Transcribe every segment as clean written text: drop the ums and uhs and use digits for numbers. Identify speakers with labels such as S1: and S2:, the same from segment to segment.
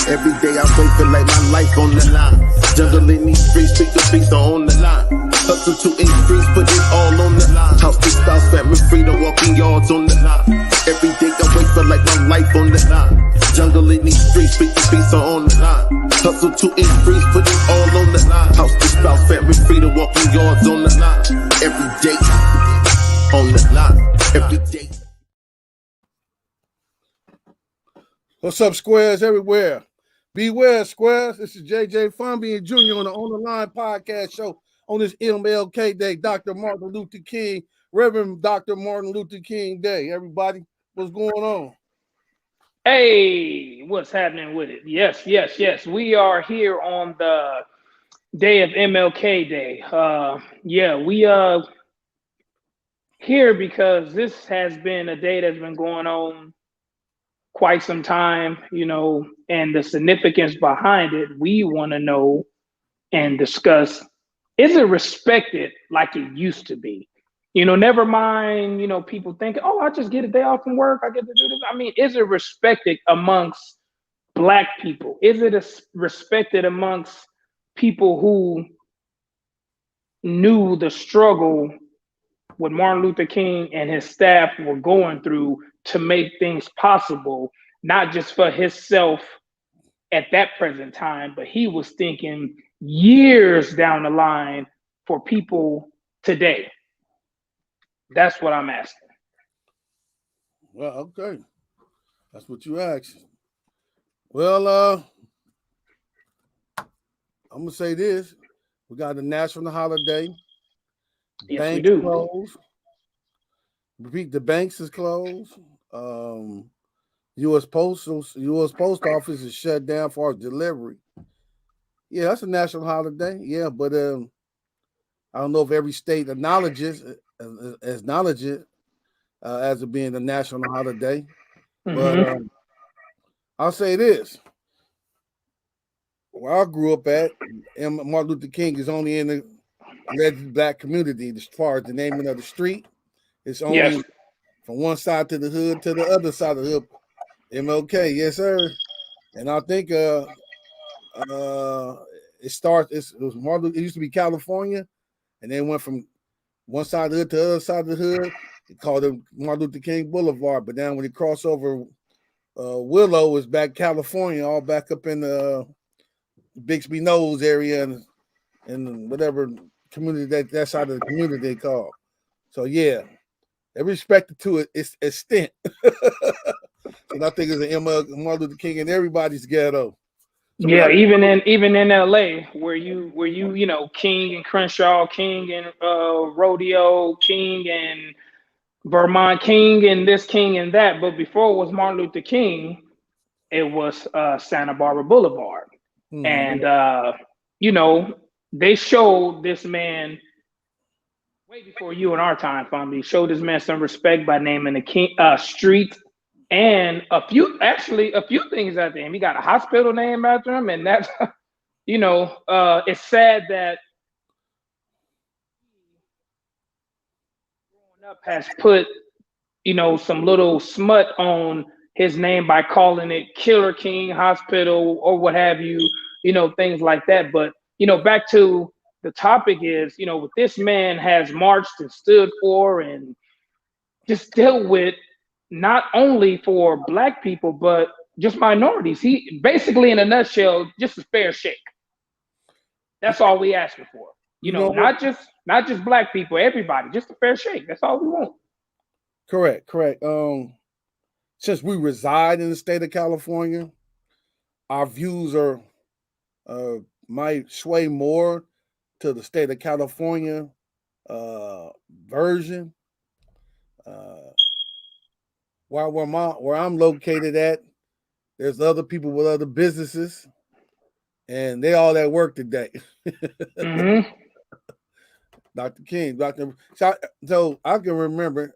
S1: Every day I wake feel like my life on the line. Jungle in these streets, speak the beats are on the line. Hustle to increase, put it all on the line. House to spouse, family freedom, walking yards on the line. Every day I wake feel like my life on the line. Jungle in these streets, speak the beats are on the line. Hustle to increase, put it all on the line. House to spouse, family freedom, walking yards on the line. Every day on the line. Every day.
S2: What's up, squares everywhere? Beware, squares. This is JJ Fomby Junior on the Line podcast show on this MLK Day, Dr. Martin Luther King, Reverend Dr. Martin Luther King Day. Everybody, what's going on?
S3: Hey, what's happening with it? Yes. We are here on the day of MLK Day. We here because this has been a day that's been going on quite some time, and the significance behind it, we want to know and discuss, is it respected like it used to be? Never mind, people thinking, oh, I just get a day off from work, I get to do this. I mean, is it respected amongst Black people? Is it respected amongst people who knew the struggle what Martin Luther King and his staff were going through to make things possible, not just for himself at that present time, but he was thinking years down the line for people today? That's what I'm asking.
S2: Well, okay. That's what you asked. Well, I'm going to say this. We got a national holiday.
S3: Yes,
S2: Banks
S3: we do.
S2: Closed. Repeat, the banks is closed. U.S. Post Office is shut down for delivery. Yeah, that's a national holiday. Yeah, but I don't know if every state acknowledges it as it being a national holiday. But I'll say this. Where I grew up at, and Martin Luther King is only in the alleged Black community as far as the naming of the street. It's only from one side to the hood to the other side of the hood. MLK, yes, sir. And I think it was Martin. It used to be California, and then went from one side of the hood to the other side of the hood. They called it Martin Luther King Boulevard. But then when you cross over Willow, is back California, all back up in the Bixby Knolls area and whatever community that side of the community they call. So yeah, every respect to its extent. And I think it's an Martin Luther King in everybody's ghetto. So
S3: yeah, even in LA, where you King and Crenshaw, King and Rodeo, King and Vermont, King and this, King and that. But before it was Martin Luther King, it was Santa Barbara Boulevard. And they showed this man way before you and our time, Fomby, showed this man some respect by naming the King street. And a few things after him. He got a hospital named after him, and that's it's sad that growing up has put some little smut on his name by calling it Killer King Hospital or what have you, things like that. But back to the topic is, what this man has marched and stood for and just dealt with, not only for Black people, but just minorities. He basically, in a nutshell, just a fair shake. That's all we asking for. Not just Black people, everybody, just a fair shake. That's all we want.
S2: Correct. Since we reside in the state of California, our views might sway more to the state of California version. Where I'm located at, there's other people with other businesses, and they all at work today. Dr. King, so I can remember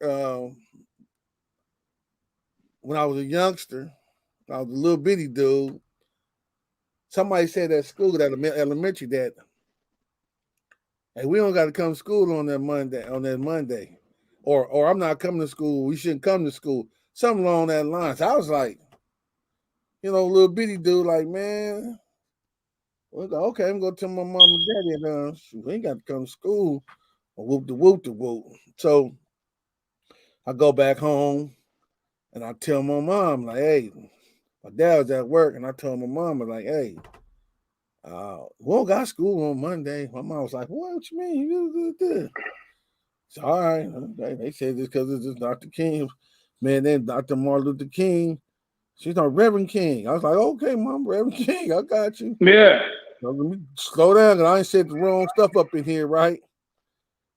S2: when I was a youngster, I was a little bitty dude. Somebody said at school, at elementary, that, hey, we don't got to come to school on that Monday. Or I'm not coming to school. We shouldn't come to school. Something along that line. So I was like, little bitty dude, like, man, okay, I'm gonna tell my mom and daddy that we ain't got to come to school or whoop the whoop. So I go back home and I tell my mom, like, hey, my dad was at work, and I told my mom, like, hey, we don't got school on Monday. My mom was like, what you mean? You do? So, all right. They said this because it's just Dr. King. Man, then Dr. Martin Luther King. She's not Reverend King. I was like, okay, Mom, Reverend King, I got you.
S3: Yeah.
S2: So let me slow down, because I ain't said the wrong stuff up in here, right?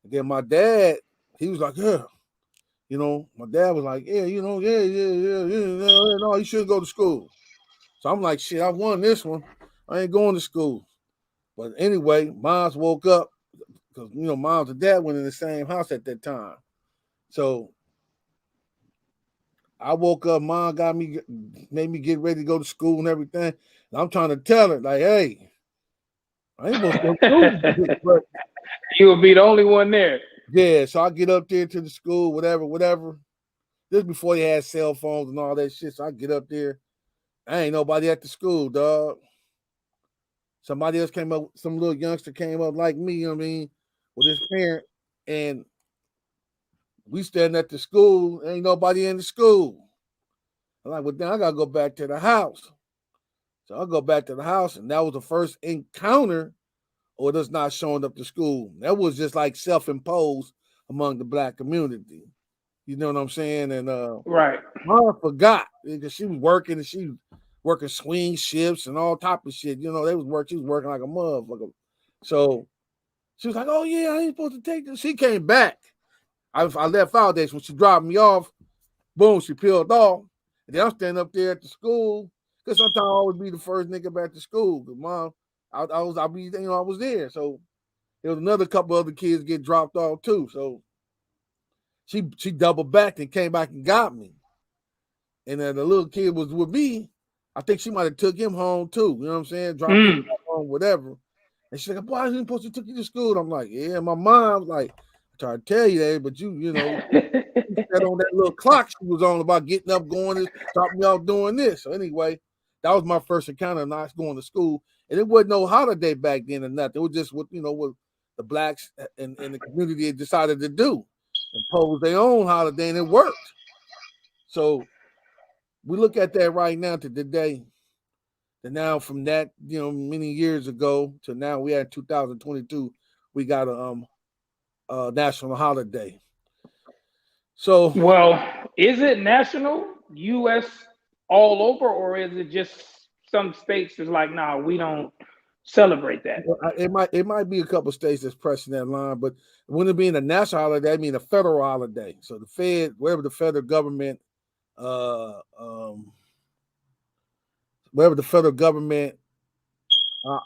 S2: And then my dad, he was like, yeah. My dad was like, yeah, yeah, no, you shouldn't go to school. So I'm like, shit, I won this one. I ain't going to school. But anyway, Mom's woke up because, Mom's and Dad went in the same house at that time. So I woke up, Mom made me get ready to go to school and everything. And I'm trying to tell her, like, hey, I ain't supposed to go to school. But
S3: You will be the only one there.
S2: yeah, so I get up there to the school, whatever. This before they had cell phones and all that shit. So I get up there. I ain't nobody at the school, dog. Somebody else came up, some little youngster came up like me, you know what I mean, with his parent. And we standing at the school, ain't nobody in the school. I'm like, well, then I got to go back to the house. So I go back to the house, and that was the first encounter or us not showing up to school. That was just like self-imposed among the Black community. You know what I'm saying? And
S3: right.
S2: Mom forgot because she was working, and she was working swing shifts and all type of shit. She was working like a motherfucker. So she was like, oh yeah, I ain't supposed to take this. She came back. I left foundation when she dropped me off. Boom, she peeled off. And then I'm standing up there at the school. Because sometimes I always be the first nigga back to school. Because Mom, I was there. So there was another couple other kids get dropped off too. So she doubled back and came back and got me. And then the little kid was with me. I think she might have took him home too. You know what I'm saying? Dropped him home, whatever. And she's like, boy, I ain't supposed to take you to school. I'm like, yeah. My mom's like, I try to tell you that, but you said on that little clock she was on about getting up, going this, stopping me off doing this. So anyway, that was my first encounter not going to school. And it wasn't no holiday back then or nothing. It was just what the blacks in the community had decided to do. Impose their own holiday, and it worked. So we look at that right now to today. And now from that, many years ago to now, we had 2022, we got a national holiday. So,
S3: well, is it national, U.S. all over, or is it just some states is like, nah, we don't celebrate that?
S2: It might be a couple of states that's pressing that line, but when it being a national holiday, I mean a federal holiday. So the Fed, wherever the federal government,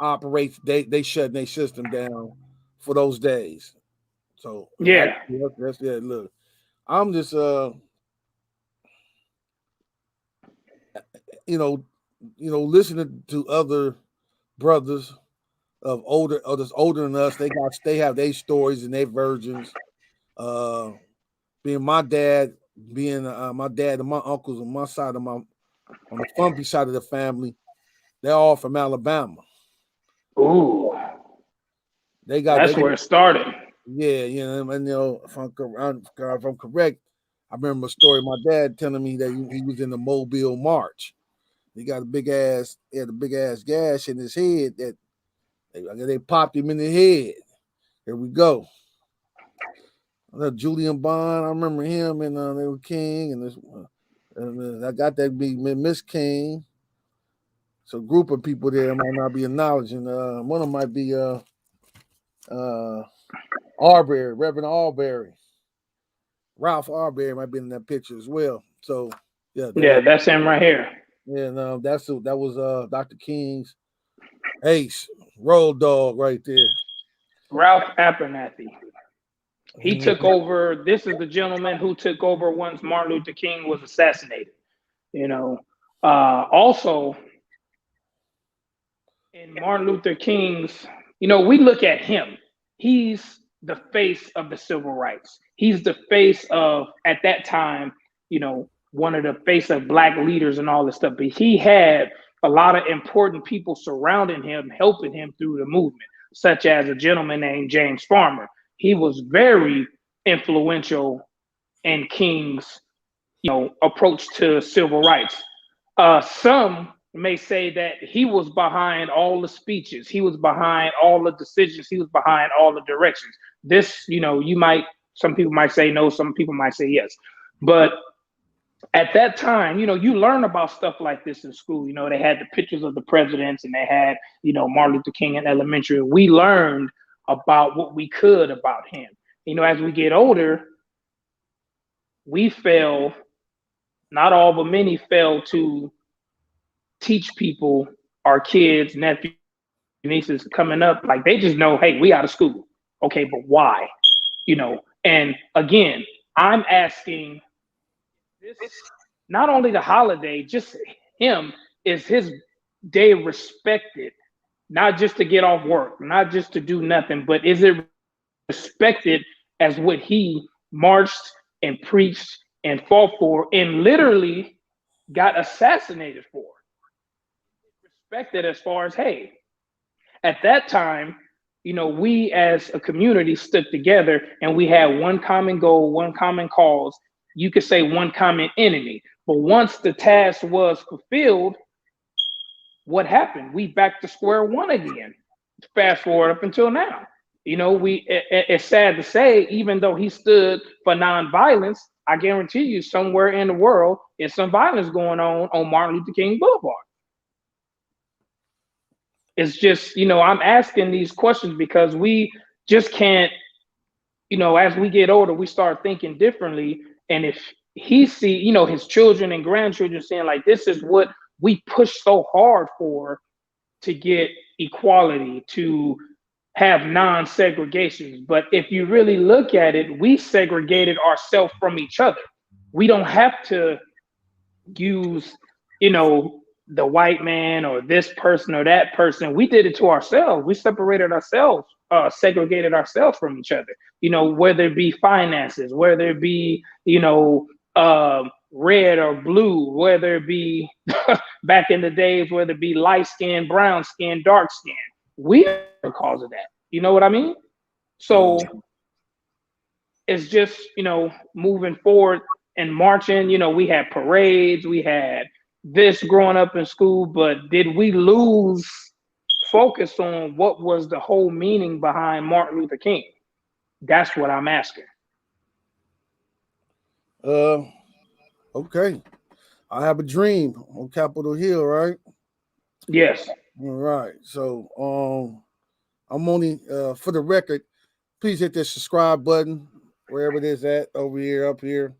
S2: operates, they shutting their system down for those days. So
S3: yeah,
S2: that's look, I'm just listening to other brothers of others older than us. They have their stories and their versions. Being my dad and my uncles on my side on the Fomby side of the family, they're all from Alabama.
S3: Ooh, that's where it started.
S2: Yeah, and if I'm correct, I remember a story my dad telling me that he was in the Mobile March. He had a big ass gash in his head that they popped him in the head. Here we go. Julian Bond, I remember him, and they were King, and I got that big Miss King. So a group of people there might not be acknowledging. One of them might be Arbery, Reverend Arbery. Ralph Arbery might be in that picture as well. So
S3: yeah, that's him right here.
S2: Yeah, that was Dr. King's ace road dog right there.
S3: Ralph Abernathy. He took over. This is the gentleman who took over once Martin Luther King was assassinated. Also in Martin Luther King's, we look at him. He's the face of the civil rights. He's the face of, at that time, one of the face of black leaders and all this stuff, but he had a lot of important people surrounding him, helping him through the movement, such as a gentleman named James Farmer. He was very influential in King's, approach to civil rights. Some may say that he was behind all the speeches, he was behind all the decisions, he was behind all the directions. This, some people might say no, some people might say yes. But at that time, you learn about stuff like this in school. They had the pictures of the presidents and they had, Martin Luther King in elementary. We learned about what we could about him. As we get older, we fail, not all, but many fail to teach people, our kids, nephews, nieces coming up, like they just know, hey, we out of school. Okay, but why? And again, I'm asking, this not only the holiday, just him, is his day respected, not just to get off work, not just to do nothing, but is it respected as what he marched and preached and fought for and literally got assassinated for? Respected as far as, hey, at that time, we as a community stood together and we had one common goal, one common cause. You could say one common enemy. But once the task was fulfilled, what happened? We back to square one again. Fast forward up until now. It's sad to say, even though he stood for nonviolence, I guarantee you somewhere in the world is some violence going on Martin Luther King Boulevard. It's just, I'm asking these questions because we just can't, as we get older, we start thinking differently. And if he see, his children and grandchildren saying like, this is what we push so hard for, to get equality, to have non-segregation. But if you really look at it, we segregated ourselves from each other. We don't have to use, the white man or this person or that person. We did it to ourselves. We separated ourselves, segregated ourselves from each other, whether it be finances, whether it be, red or blue, whether it be back in the days, whether it be light skin, brown skin, dark skin. We are the cause of that. You know what I mean? So it's just, moving forward and marching, we had parades, we had this growing up in school, but did we lose focus on what was the whole meaning behind Martin Luther King? That's what I'm asking.
S2: Okay. I have a dream on Capitol Hill, right?
S3: Yes.
S2: All right. So I'm only for the record, please hit that subscribe button wherever it is at, over here, up here.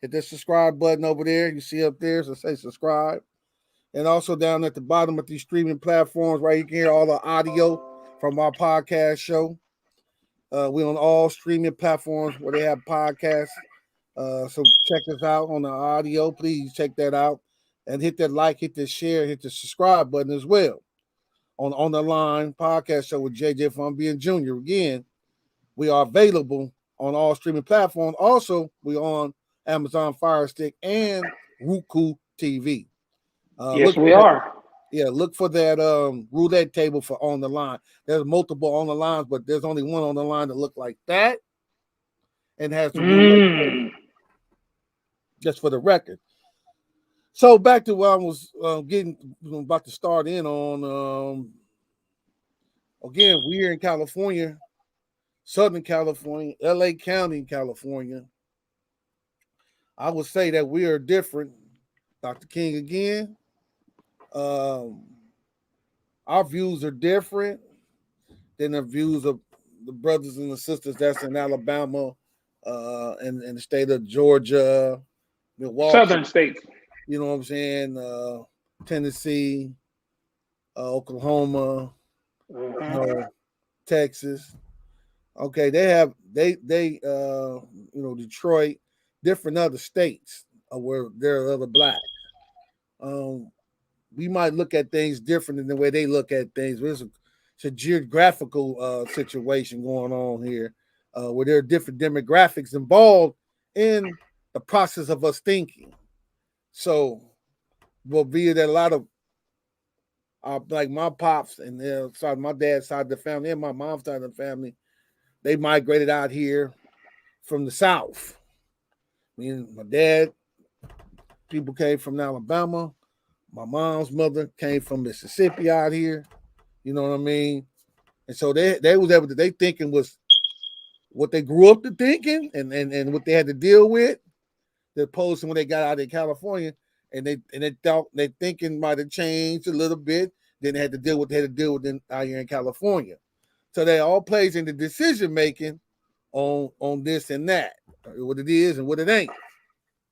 S2: Hit that subscribe button over there. You see up there, so say subscribe. And also down at the bottom of these streaming platforms, right, you can hear all the audio from our podcast show. We're on all streaming platforms where they have podcasts. So check us out on the audio. Please check that out. And hit that like, hit that share, hit the subscribe button as well. On the Line podcast show with JJ Fomby Junior. Again, we are available on all streaming platforms. Also, we're on Amazon Fire Stick and Roku TV.
S3: Yes, we are.
S2: Yeah, look for that roulette table for On the Line. There's multiple On the Lines, but there's only one On the Line that look like that and has the roulette table. Just for the record. So back to what I was about to start in on. Again, we're in California, Southern California, LA County, California. I would say that we are different. Dr. King again. Our views are different than the views of the brothers and the sisters that's in Alabama, and the state of Georgia, Milwaukee,
S3: Southern states.
S2: You know what I'm saying? Tennessee, Oklahoma, Texas. Okay, they Detroit, different other states where there are other blacks. We might look at things different than the way they look at things. It's a geographical situation going on here, where there are different demographics involved in the process of us thinking. So, well, via that a lot of like my pops and my dad's side of the family and my mom's side of the family, they migrated out here from the South. I mean, my dad, people came from Alabama. My mom's mother came from Mississippi out here. You know what I mean? And so they was able to, they thinking was what they grew up to thinking and what they had to deal with, as opposed to when they got out in California and they thought their thinking might have changed a little bit. Then they had to deal with out here in California. So they all plays into decision making on this and that, what it is and what it ain't.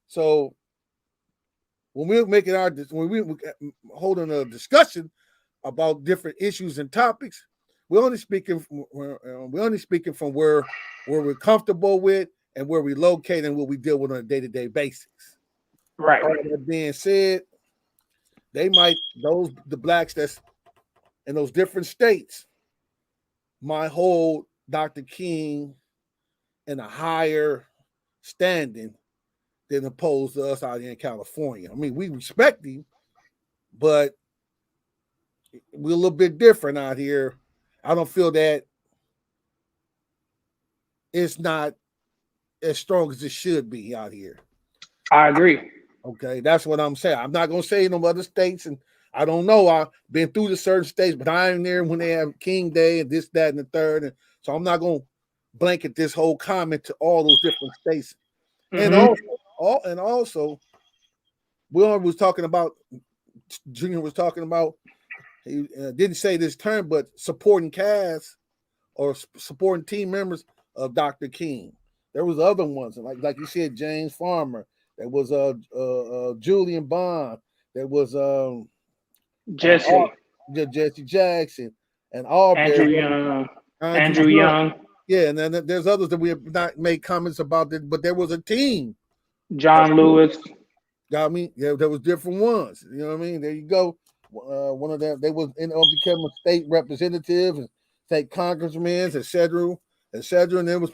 S2: So when we're holding a discussion about different issues and topics, we're only speaking from where we're comfortable with and where we locate and what we deal with on a day-to-day basis.
S3: Right.
S2: All that being said, the blacks that's in those different states might hold Dr. King in a higher standing than opposed to us out here in California. I mean, we respect him, but we're a little bit different out here. I don't feel that it's not as strong as it should be out here.
S3: I agree.
S2: Okay, that's what I'm saying. I'm not going to say no other states, and I don't know. I've been through the certain states, but I ain't there when they have King Day and this, that, and the third. And so I'm not going to blanket this whole comment to all those different states. Mm-hmm. And also, Will was talking about, Junior was talking about, he didn't say this term, but supporting cast or supporting team members of Dr. King. There was other ones, like you said, James Farmer. There was Julian Bond. There was Jesse Jackson and Aubrey.
S3: Andrew Young.
S2: Yeah, and then there's others that we have not made comments about, but there was a team.
S3: John Lewis.
S2: Got me? Yeah, there was different ones. You know what I mean? There you go. One of them, they was became a state representative and state congressmen, et cetera. And there was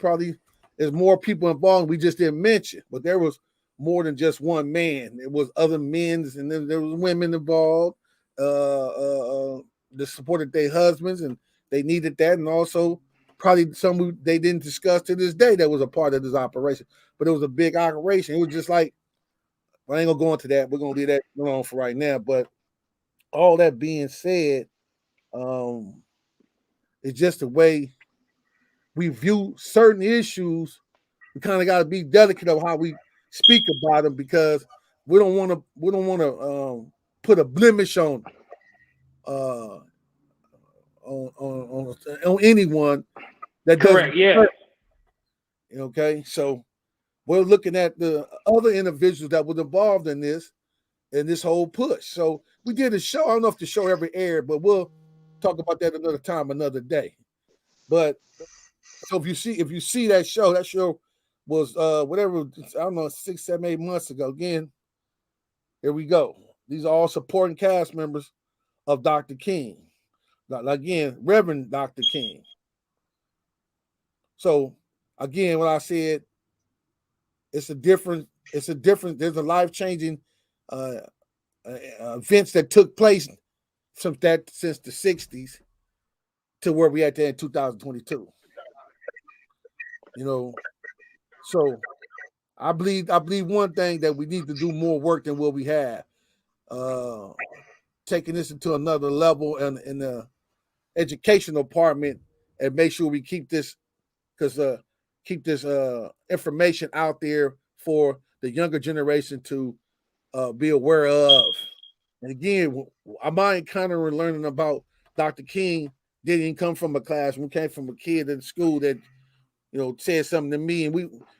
S2: there's more people involved we just didn't mention, but there was more than just one man. It was other men, and then there was women involved that supported their husbands, and they needed that, and also probably some they didn't discuss to this day that was a part of this operation. But it was a big operation. It was just like, I ain't gonna go into that. We're gonna leave that alone for right now. But all that being said, it's just the way we view certain issues. We kind of got to be delicate of how we speak about them, because we don't want to put a blemish on anyone that
S3: correct,
S2: doesn't.
S3: Yeah.
S2: Okay, so we're looking at the other individuals that was involved in this whole push. So we did a show. I don't know if the show ever aired, but we'll talk about that another time, another day. But so if you see that show was whatever, I don't know, 6, 7, 8 months ago. Again, here we go. These are all supporting cast members of Dr. King. Again, Reverend Dr. King. So again, when I said there's a life-changing events that took place since the 60s to where we at there in 2022. You know, so I believe one thing, that we need to do more work than what we have. Taking this into another level in the educational department, and make sure we keep this information out there for the younger generation to be aware of. And again, I mind kind of learning about Dr. King didn't come from a classroom, came from a kid in school that, said something to me, and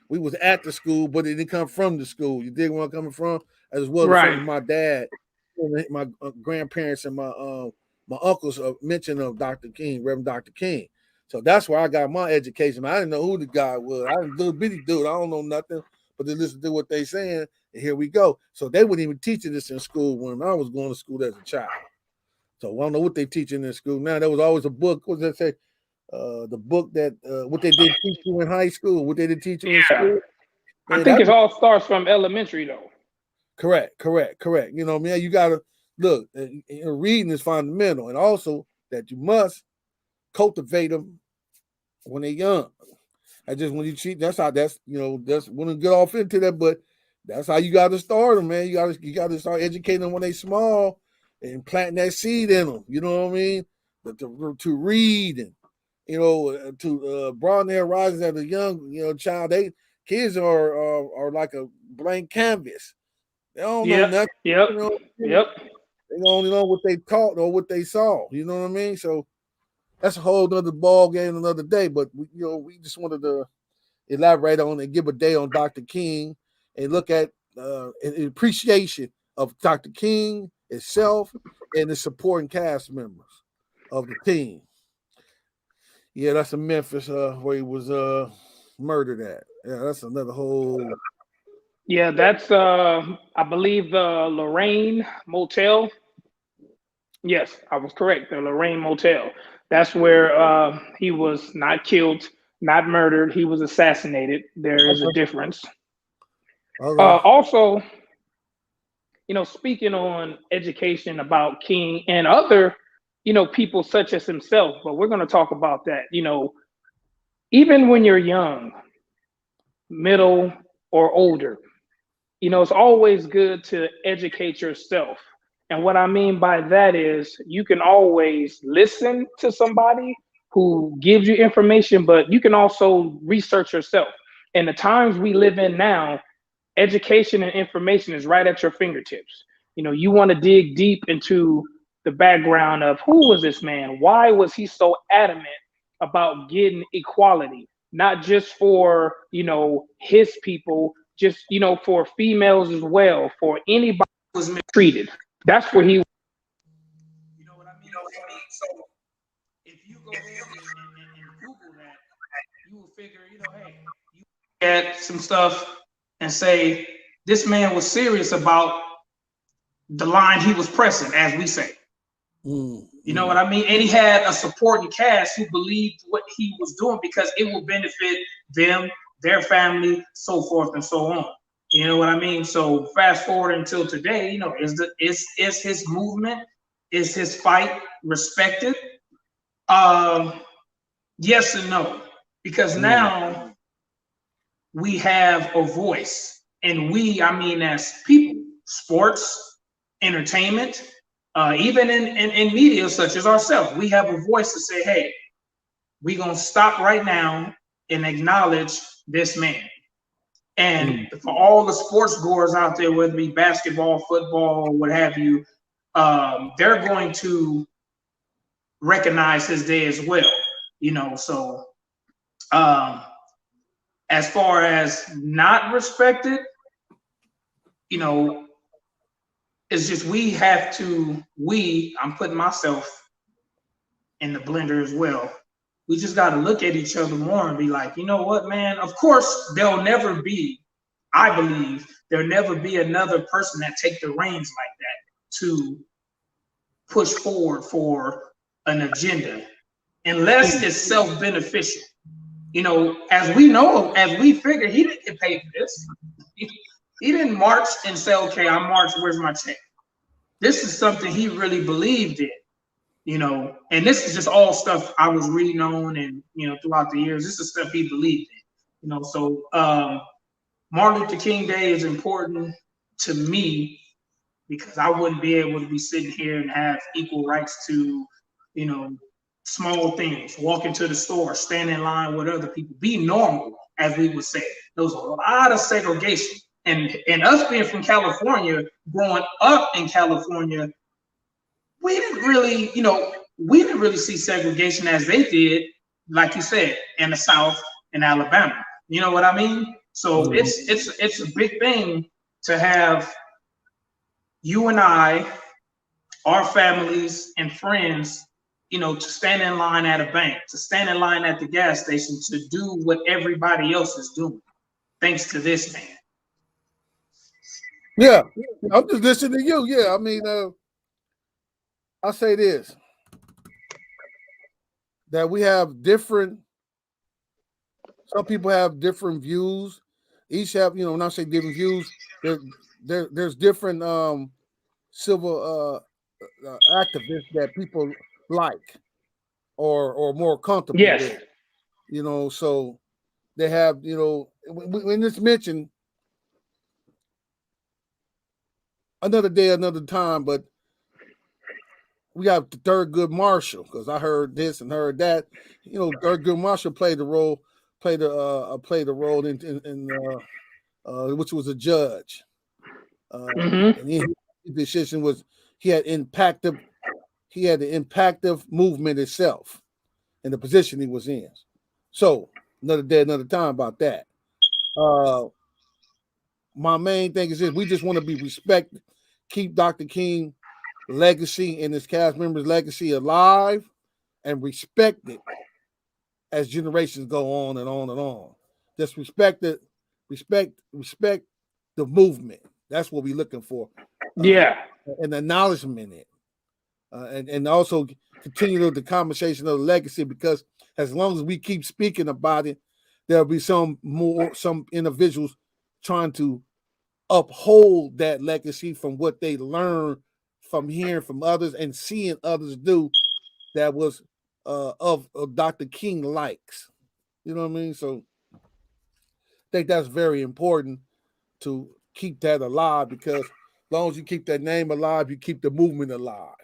S2: we was at the school, but it didn't come from the school. You dig where I'm coming from? As well as from my dad, my grandparents, and my uncles mention of Dr. King, Reverend Dr. King. So that's where I got my education. I didn't know who the guy was. I was a little bitty dude. I don't know nothing, but to listen to what they saying, and here we go. So they wouldn't even teach this in school when I was going to school as a child. So I don't know what they teaching in school now. There was always a book. What does that say? The book that what they did teach you in high school, what they did teach you in school.
S3: I
S2: Man,
S3: think it all starts from elementary, though.
S2: correct. You know, man, you gotta look. Reading is fundamental, and also that you must cultivate them when they're young. I just when you cheat, that's when you get off into that, but that's how you got to start them, man. You got to start educating them when they small and planting that seed in them. You know what I mean? To read and to broaden their horizons as a young child. Kids are like a blank canvas. They don't know nothing.
S3: Yep.
S2: You know,
S3: Yep.
S2: they only know what they taught or what they saw. You know what I mean? So that's a whole other ball game another day. But we just wanted to elaborate on and give a day on Dr. King and look at an appreciation of Dr. King itself and the supporting cast members of the team. Yeah, that's in Memphis where he was murdered at. Yeah, that's another whole.
S3: Yeah, that's I believe the LORRAINE Motel. Yes, I was correct. The LORRAINE Motel. That's where he was not killed, not murdered. He was assassinated. There is a difference. Also, speaking on education about King and other, people such as himself, but we're going to talk about that. Even when you're young, middle, or older, it's always good to educate yourself. And what I mean by that is you can always listen to somebody who gives you information, but you can also research yourself. And the times we live in now, education and information is right at your fingertips. You want to dig deep into the background of who was this man? Why was he so adamant about getting equality? Not just for, his people, just, for females as well, for anybody who was mistreated. That's where he. You know what I mean? So if you go ahead and Google that, you will figure, hey, you get some stuff and say this man was serious about the line he was pressing, as we say. You know what I mean? And he had a supporting cast who believed what he was doing because it will benefit them, their family, so forth and so on. You know what I mean? So fast forward until today, is his movement, is his fight respected? Yes and no, because now we have a voice, and I mean as people, sports, entertainment, even in media such as ourselves, we have a voice to say, hey, we're going to stop right now and acknowledge this man. And for all the sports goers out there, whether it be basketball, football, what have you, they're going to recognize his day as well. So as far as not respected, it's just I'm putting myself in the blender as well. We just got to look at each other more and be like, you know what, man? Of course, there'll never be another person that take the reins like that to push forward for an agenda, unless it's self-beneficial. As we figure, he didn't get paid for this. He didn't march and say, okay, I marched, where's my check? This is something he really believed in. And this is just all stuff I was reading on and, throughout the years, this is stuff he believed in, so Martin Luther King Day is important to me because I wouldn't be able to be sitting here and have equal rights to, small things, walk into the store, stand in line with other people, be normal, as we would say. There was a lot of segregation. And us being from California, growing up in California, we didn't really see segregation as they did, like you said, in the South and Alabama. You know what I mean? So it's a big thing to have you and I, our families and friends, to stand in line at a bank, to stand in line at the gas station, to do what everybody else is doing, thanks to this man.
S2: Yeah, I'm just listening to you. Yeah, I mean, I'll say this, that we have some people have different views each have, when I say different views, there's different civil activists that people like or more comfortable
S3: Yes.
S2: with, so they have, when it's mentioned another day, another time, but we got the Thurgood Marshall, because I heard this and heard that. Thurgood Marshall played the role in which was a judge. And his decision was he had the impactive movement itself in the position he was in. So another day, another time about that. My main thing is this: we just want to be respected, keep Dr. King legacy and his cast members' legacy alive and respected as generations go on and on and on. Just respect the movement. That's what we're looking for. And acknowledgement in it. And also continue the conversation of the legacy, because as long as we keep speaking about it, there'll be some individuals trying to uphold that legacy from what they learned from hearing from others and seeing others do that was of Dr. King likes. You know what I mean? So I think that's very important to keep that alive, because as long as you keep that name alive, you keep the movement alive.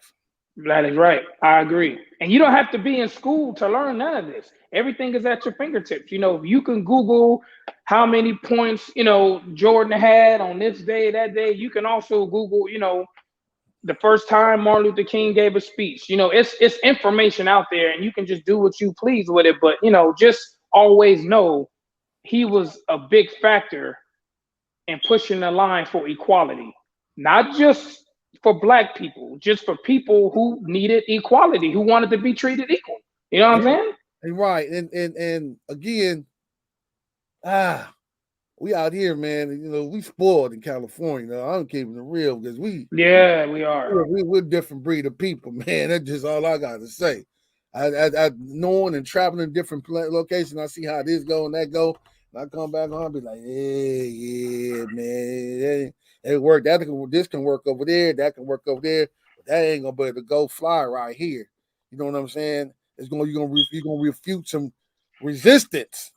S3: That is right. I agree. And you don't have to be in school to learn none of this. Everything is at your fingertips. You can Google how many points, Jordan had on this day, that day. You can also Google, the first time Martin Luther King gave a speech. It's information out there, and you can just do what you please with it. But, just always know he was a big factor in pushing the line for equality, not just for Black people, just for people who needed equality, who wanted to be treated equal. You know what I'm saying?
S2: Right. And again, we out here, man. We spoiled in California. I'm keeping it real, because we
S3: are.
S2: We're a different breed of people, man. That's just all I got to say. I knowing and traveling in different locations, I see how this go and that go. And I come back home and be like, yeah, man, it worked. This can work over there. That can work over there. But that ain't gonna be able to go fly right here. You know what I'm saying? You're gonna refute some resistance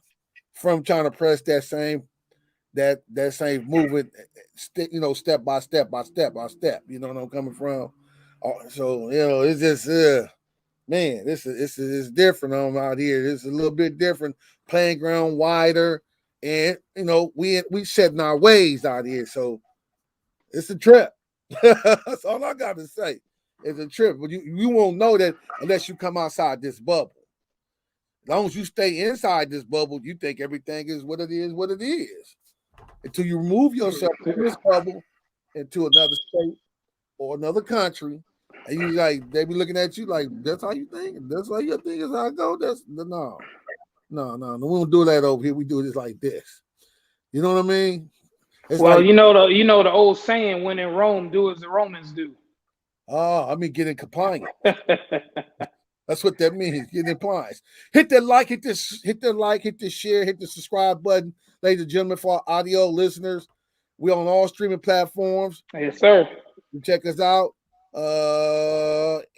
S2: from trying to press that same movement, step by step by step by step. You know what I'm coming from? So it's just man, this is different out here. It's a little bit different, playing ground wider, and we setting our ways out here. So it's a trip. That's all I got to say. It's a trip, but you won't know that unless you come outside this bubble. As long as you stay inside this bubble, you think everything is what it is. Until you remove yourself from this bubble into another state or another country, and you they be looking at you like, that's how you think? That's how you think is how I go? No. We don't do that over here. We do this like this. You know what I mean? It's
S3: the old saying, when in Rome, do as the Romans do.
S2: Get in compliance. That's what that means. Get in compliance. Hit that like, hit this share, hit the subscribe button, ladies and gentlemen, for our audio listeners. We're on all streaming platforms.
S3: Yes, sir.
S2: You check us out.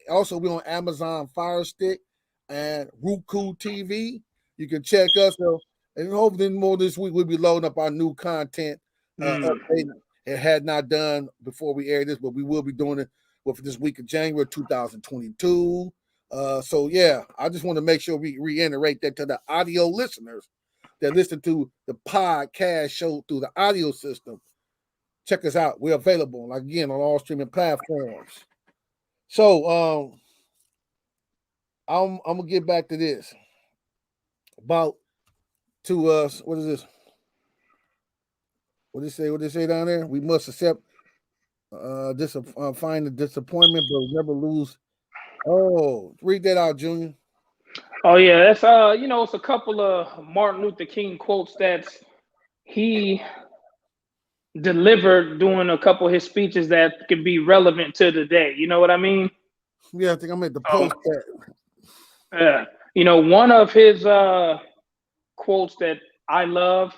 S2: Also, we're on Amazon Fire Stick and Roku TV. You can check us out. And hopefully more this week we'll be loading up our new content. Update. It had not done before we air this, but we will be doing it with this week of January 2022. So yeah, I just want to make sure we reiterate that to the audio listeners that listen to the podcast show through the audio system. Check us out. We're available again on all streaming platforms. So I'm gonna get back to this about to us. What is this? What they say down there? We must accept find the disappointment, but never lose. Oh, read that out, Junior.
S3: Oh yeah, that's it's a couple of Martin Luther King quotes that he delivered during a couple of his speeches that could be relevant to today. You know what I mean?
S2: Yeah, I think I'm at the post
S3: that. One of his quotes that I love,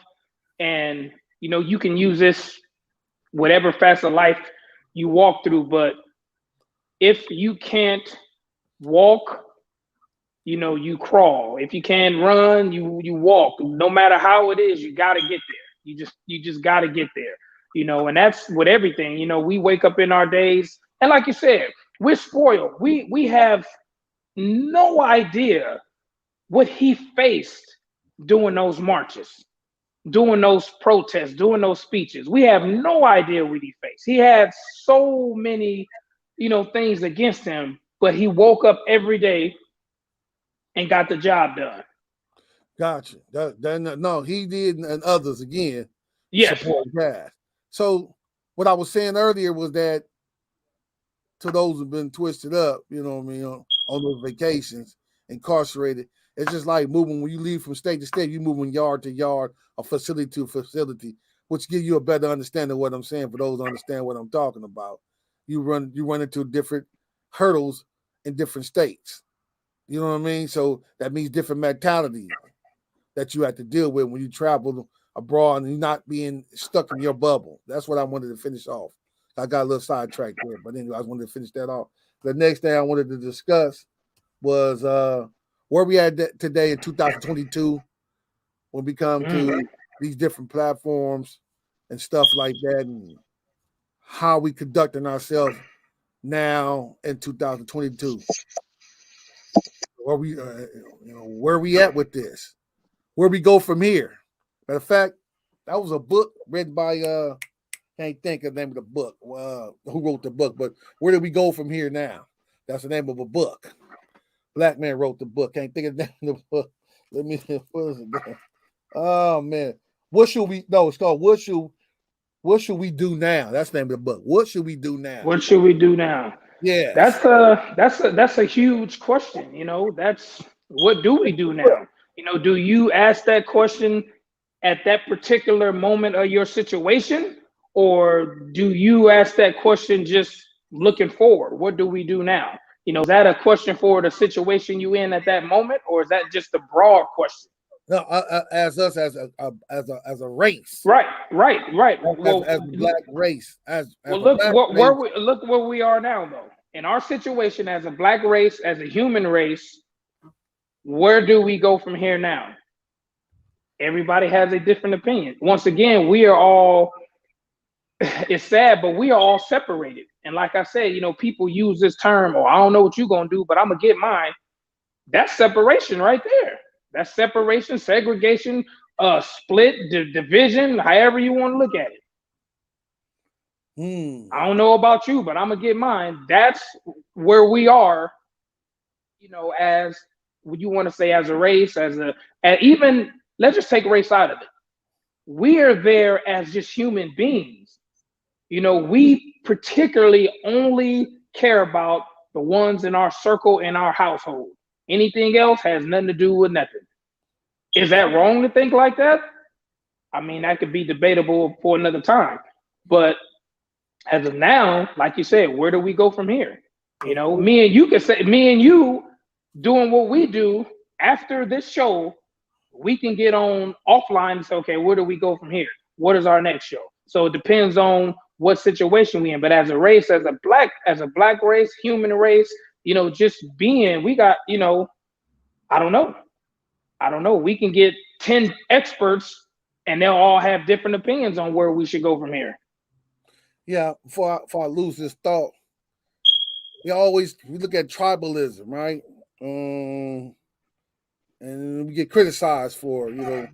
S3: and You know, you can use this whatever facet of life you walk through, but if you can't walk, you know, you crawl. If you can't run, you walk. No matter how it is, you got to get there. You just got to get there. You know, and that's with everything. You know, we wake up in our days, and like you said, we're spoiled. We have no idea what he faced doing those marches, doing those protests, doing those speeches. We have no idea what he faced. He had so many, you know, things against him, but he woke up every day and got the job done.
S2: Gotcha. No, he did, and others again.
S3: Yes.
S2: Support guys. So what I was saying earlier was that to those who've been twisted up, you know what I mean, on those vacations, incarcerated, it's just like moving when you leave from state to state, you moving yard to yard, or facility to facility, which gives you a better understanding of what I'm saying for those who understand what I'm talking about. You run into different hurdles in different states. You know what I mean? So that means different mentality that you have to deal with when you travel abroad and you're not being stuck in your bubble. That's what I wanted to finish off. I got a little sidetracked there, but anyway, I wanted to finish that off. The next thing I wanted to discuss was where we at today in 2022 when we come to these different platforms and stuff like that, and how we conducting ourselves now in 2022. Where we at with this? Where we go from here? Matter of fact, that was a book written by can't think of the name of the book. Who wrote the book? But where do we go from here now? That's the name of a book. Black man wrote the book. Can't think of the name of the book. Let me. What is it? Oh man, what should we? No, it's called What Should We Do Now? That's the name of the book. What should we do now?
S3: What should we do now?
S2: Yeah,
S3: that's a huge question. You know, that's what do we do now? You know, do you ask that question at that particular moment of your situation, or do you ask that question just looking forward? What do we do now? You know, is that a question for the situation you in at that moment, or is that just a broad question?
S2: No, as a race,
S3: Right.
S2: as a black race,
S3: look where we are now, though. In our situation, as a black race, as a human race, where do we go from here now? Everybody has a different opinion. Once again, we are all. It's sad, but we are all separated. And like I said, you know, people use this term, "Oh, I don't know what you're gonna do, but I'm gonna get mine." That's separation right there. That's separation, segregation, split, division, however you want to look at it. I don't know about you, but I'm gonna get mine. That's where we are, you know, as what you want to say, as a race, and even let's just take race out of it. We are there as just human beings. You know, we particularly only care about the ones in our circle, in our household. Anything else has nothing to do with nothing. Is that wrong to think like that? I mean, that could be debatable for another time. But as of now, like you said, where do we go from here? You know, me and you doing what we do after this show, we can get on offline and say, okay, where do we go from here? What is our next show? So it depends on what situation we in. But as a race, as a black race, human race, you know, just being, we got, you know, I don't know. We can get 10 experts and they'll all have different opinions on where we should go from here.
S2: Yeah, before I lose this thought, we look at tribalism, right? And we get criticized for, you know,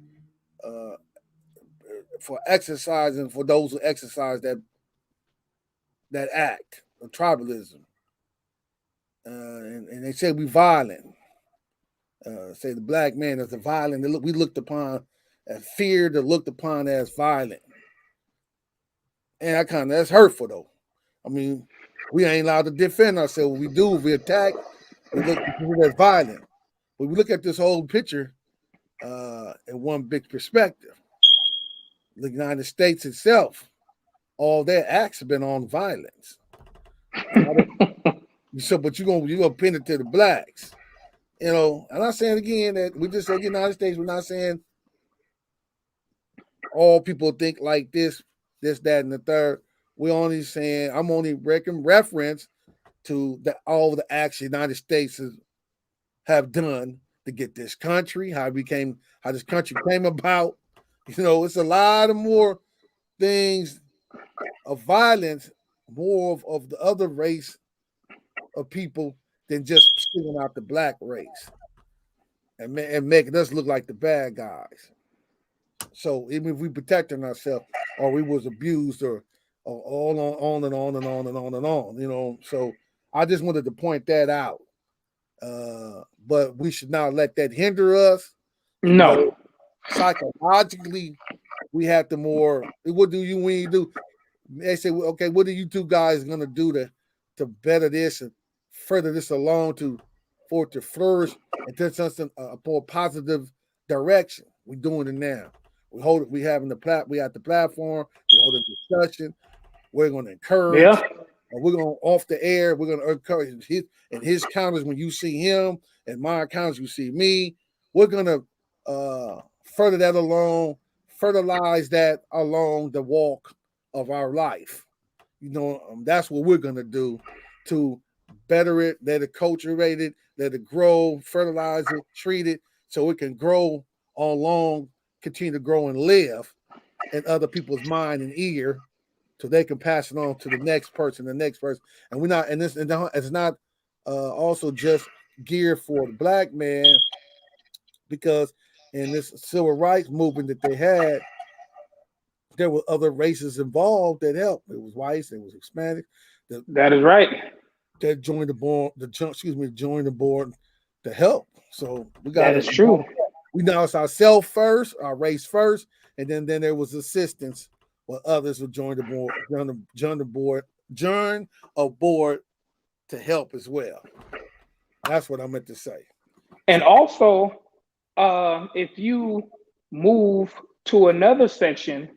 S2: for exercising, for those who exercise that act of tribalism. And they say we violent. Say the black man is a violent. We looked upon as feared, looked upon as violent. And that's hurtful though. I mean, we ain't allowed to defend ourselves. What we do, if we attack, we look at violent. But we look at this whole picture in one big perspective. The United States itself, all their acts have been on violence. But you're gonna pin it to the blacks. You know, I'm not saying again that we just say United States. We're not saying all people think like this, that, and the third. We're only saying I'm only making reference to all the acts the United States have done to get this country, how this country came about. It's a lot of more things of violence, more of the other race of people than just singling out the black race and making us look like the bad guys. So even if we protecting ourselves or we was abused or on and on and on and on and on, so I just wanted to point that out. But we should not let that hinder us.
S3: No.
S2: Psychologically, we have to more. What do you when you do? They say, okay, what are you two guys gonna do to better this and further this along for it to flourish and to something a more positive direction? We're doing it now. We having we at the platform. We're holding discussion. We're going to encourage.
S3: Yeah.
S2: We're going off the air. We're going to encourage his counters when you see him, and my counters you see me. We're going to further that along, fertilize that along the walk of our life. That's what we're going to do to better it, let it cultivate it, let it grow, fertilize it, treat it, so it can grow along, continue to grow and live in other people's mind and ear, so they can pass it on to the next person, and we're not. And it's not also just geared for the black man, because in this civil rights movement that they had, there were other races involved that helped. It was whites, it was Hispanic.
S3: That is right.
S2: That joined the board to help. So we got
S3: that is true.
S2: We know it's ourselves first, our race first, and then there was assistance where others would join aboard to help as well. That's what I meant to say.
S3: And also, if you move to another section,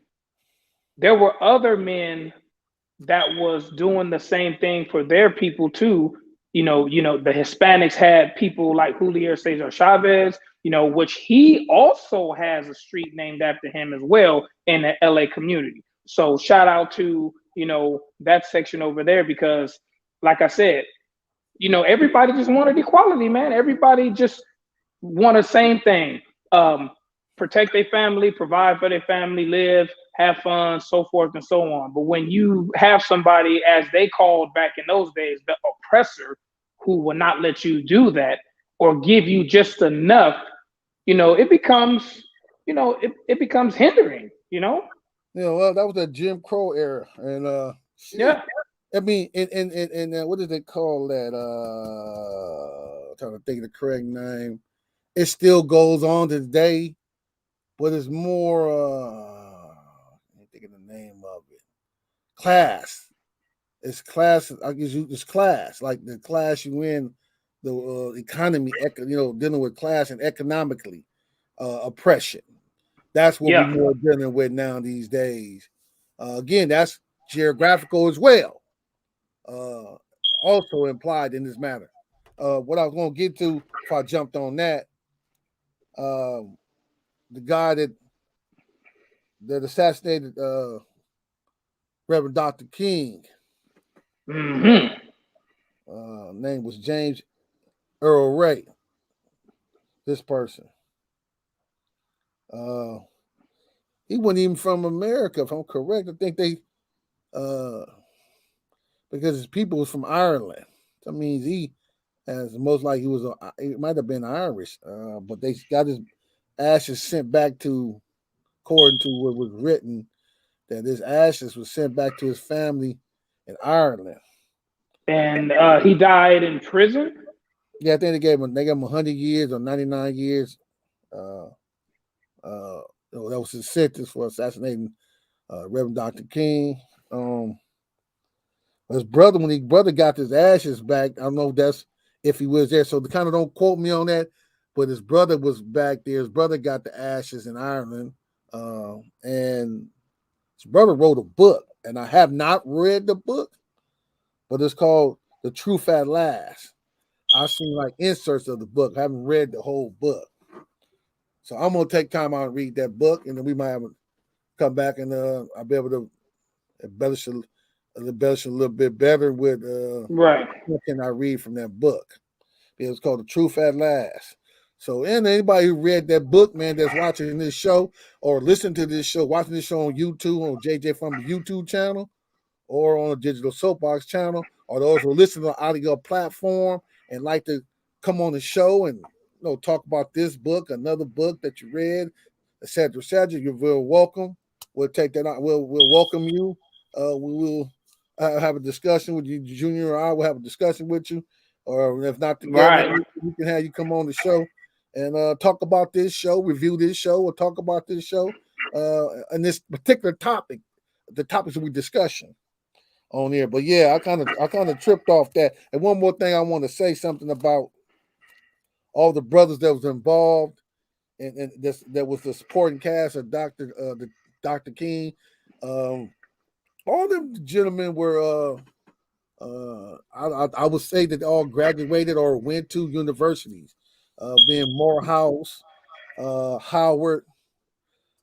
S3: there were other men that was doing the same thing for their people too. The Hispanics had people like Julio Cesar Chavez, which he also has a street named after him as well in the LA community. So shout out to, that section over there, because like I said, everybody just wanted equality, man. Everybody just want the same thing. Protect their family, provide for their family, live, have fun, so forth and so on. But when you have somebody, as they called back in those days, the oppressor, who will not let you do that or give you just enough, it becomes, it becomes hindering,
S2: well, that was the Jim Crow era. And
S3: yeah.
S2: I mean, and what did they call that? I'm trying to think of the correct name. It still goes on today, but it's more I can't think of the name of it. Class. It's class. I guess it's class, like the class you in, the economy, dealing with class and economically oppression. That's what we're more dealing with now these days. Again, that's geographical as well. Also implied in this matter. What I was going to get to if I jumped on that, the guy that assassinated Reverend Dr. King.
S3: Mm-hmm.
S2: Name was James Earl Ray. This person. He wasn't even from America, if I'm correct. I think they because his people was from Ireland. That means he most likely he might have been Irish, but they got his ashes sent back to, according to what was written, that his ashes was sent back to his family in Ireland.
S3: And he died in prison?
S2: Yeah, I think they gave him 100 years or 99 years. That was his sentence for assassinating Reverend Dr. King. His brother, when his brother got his ashes back, I don't know if he was there, so they kind of don't quote me on that, but his brother was back there. His brother got the ashes in Ireland, and his brother wrote a book, and I have not read the book, but it's called The Truth at Last. I've seen like inserts of the book. I haven't read the whole book. So I'm going to take time out and read that book, and then we might have come back and I'll be able to embellish a little bit better with
S3: right.
S2: what can I read from that book. It was called The Truth at Last. So, and anybody who read that book, man, that's watching this show or listen to this show, watching this show on YouTube, on JJ from the YouTube channel, or on a Digital Soapbox channel, or those who listen to the audio platform and like to come on the show and talk about this book, another book that you read, etc., etc., you're very welcome. We'll take that out. We'll welcome you. We will have a discussion with you, Junior, or I will have a discussion with you, or if not together,
S3: Right.
S2: we can have you come on the show and talk about this show, review this show, or talk about this show and this particular topic, the topics that we discussing on here. But yeah, I kind of tripped off that. And one more thing, I want to say something about all the brothers that was involved, and this that was the supporting cast of Dr. King. All them gentlemen were I would say that they all graduated or went to universities, being Morehouse, Howard.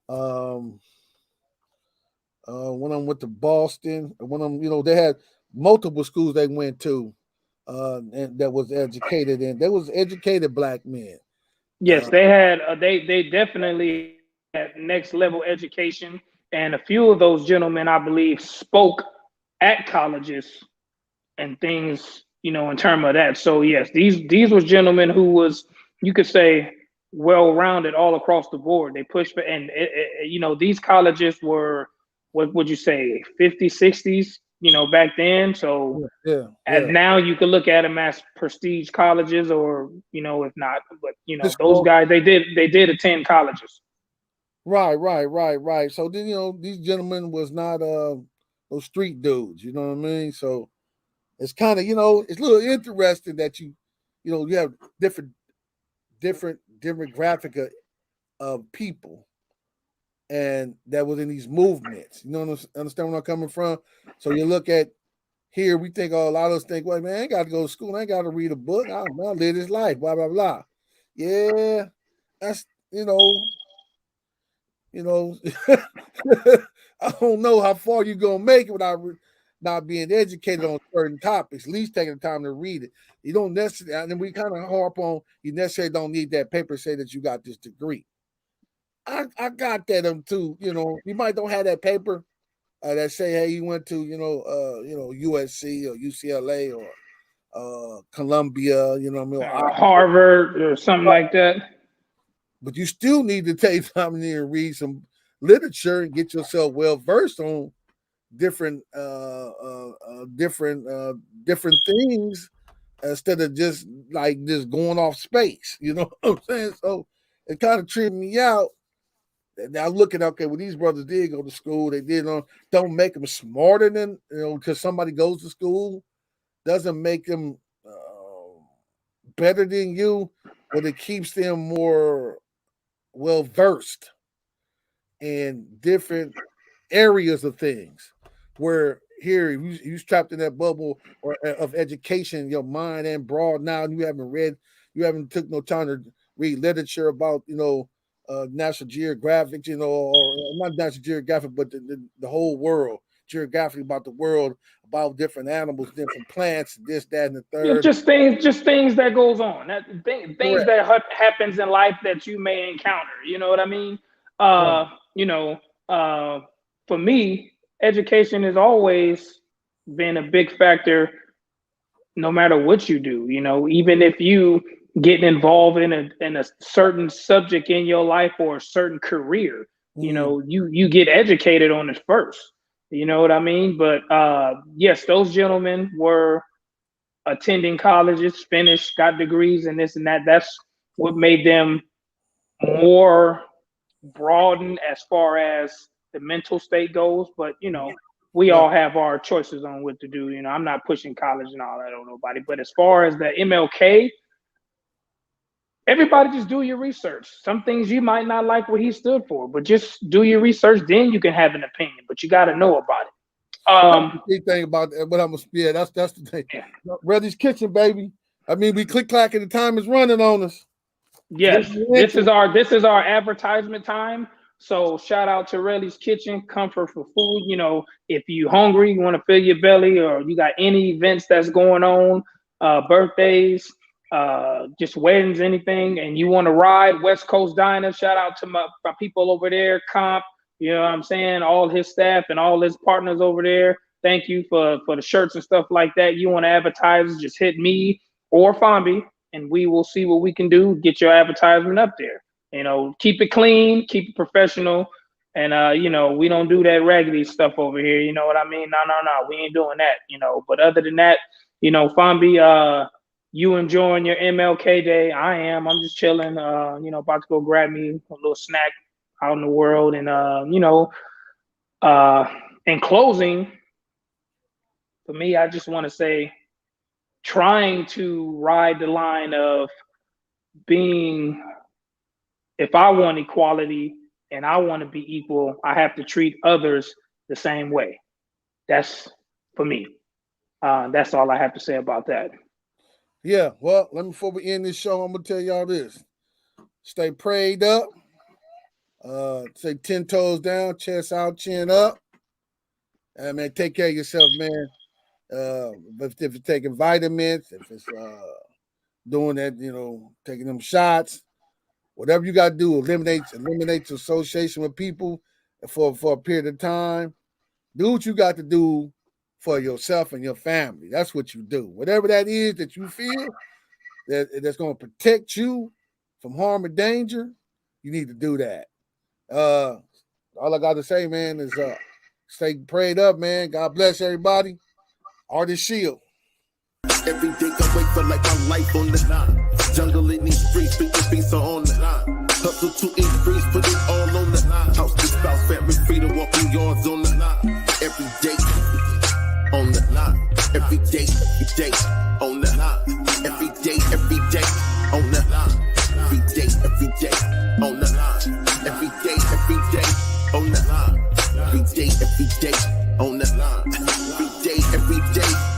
S2: One of them went to Boston. One of them, they had multiple schools they went to, and that was educated in. There was educated black men.
S3: Yes, they had. They definitely had next level education, and a few of those gentlemen, I believe, spoke at colleges and things, in terms of that. So yes, these were gentlemen who was, you could say, well-rounded all across the board. They pushed for, and these colleges were, what would you say, 50s, 60s, back then. So
S2: yeah.
S3: and now you can look at them as prestige colleges, or if not, but those guys, they did attend colleges.
S2: Right. So then these gentlemen was not those street dudes. You know what I mean? So it's kind of it's a little interesting that you have different demographic of people, and that was in these movements. Understand where I'm coming from? So you look at here, we think, a lot of us think, well, man, I ain't got to go to school, I ain't got to read a book, I'll live this life, blah blah blah. Yeah, that's I don't know how far you're gonna make it without not being educated on certain topics, at least taking the time to read it. You don't necessarily, and we kind of harp on, you necessarily don't need that paper to say that you got this degree. I got that too. You might don't have that paper that say, hey, you went to USC or UCLA or Columbia,
S3: Harvard or something like that.
S2: But you still need to take time in here and read some literature and get yourself well versed on different things, instead of just going off space. You know what I'm saying? So it kind of tripped me out. Now looking, okay, well, these brothers did go to school. They did don't make them smarter than because somebody goes to school doesn't make them better than you, but it keeps them more well versed in different areas of things. Where here you trapped in that bubble of education, your mind and broad. Now you haven't took no time to read literature about National Geographic, or not National Geographic, but the whole world, geographic, about the world, about different animals, different plants, this, that, and the third.
S3: Just things that goes on, things that happens in life that you may encounter. You know what I mean? For me, education has always been a big factor, no matter what you do. Even if you get involved in a certain subject in your life or a certain career, you get educated on it first. You know what I mean? But yes, those gentlemen were attending colleges, finished, got degrees and this and that. That's what made them more broadened as far as the mental state goes. But we all have our choices on what to do. I'm not pushing college and all that on nobody. But as far as the MLK, everybody just do your research. Some things you might not like what he stood for, but just do your research. Then you can have an opinion, but you got to know about it.
S2: That's the big thing about that. But that's the thing. Yeah. Reddy's Kitchen, baby. I mean, we click clack and the time is running on us.
S3: Yes, this is our advertisement time. So shout out to Relly's Kitchen, comfort for food. You know, if you hungry, you want to fill your belly, or you got any events that's going on, birthdays, just weddings, anything, and you want to ride, West Coast Diner, shout out to my people over there, Comp, you know what I'm saying, all his staff and all his partners over there. Thank you for the shirts and stuff like that. You want to advertise, just hit me or Fomby, and we will see what we can do, get your advertisement up there. You know, keep it clean, keep it professional, and you know, we don't do that raggedy stuff over here. You know what I mean? No, we ain't doing that. You know, but other than that, you know, Fomby, you enjoying your MLK day? I am. I'm just chilling. You know, about to go grab me a little snack out in the world, and you know, in closing, for me, I just want to say, trying to ride the line of being. If I want equality and I want to be equal, I have to treat others the same way. That's for me. That's all I have to say about that.
S2: Yeah, well, before we end this show, I'm gonna tell y'all this. Stay prayed up. Say 10 toes down, chest out, chin up. And man, take care of yourself, man. If you're taking vitamins, if it's doing that, you know, taking them shots. Whatever you got to do, eliminate association with people for a period of time. Do what you got to do for yourself and your family. That's what you do. Whatever that is that you feel that's going to protect you from harm or danger, you need to do that. All I got to say, man, is stay prayed up, man. God bless everybody. Artist Shield.
S1: Every day I wake for like my life on the line. Jungle in these streets, speaking peace on the line. Hustle to increase, put it all on the line. House to spouse, family, freedom, walking yards on the line. Every day on the line. Every day on the line. Every day on the line. Every day on the line. Every day on the line. Every day on the line. Every day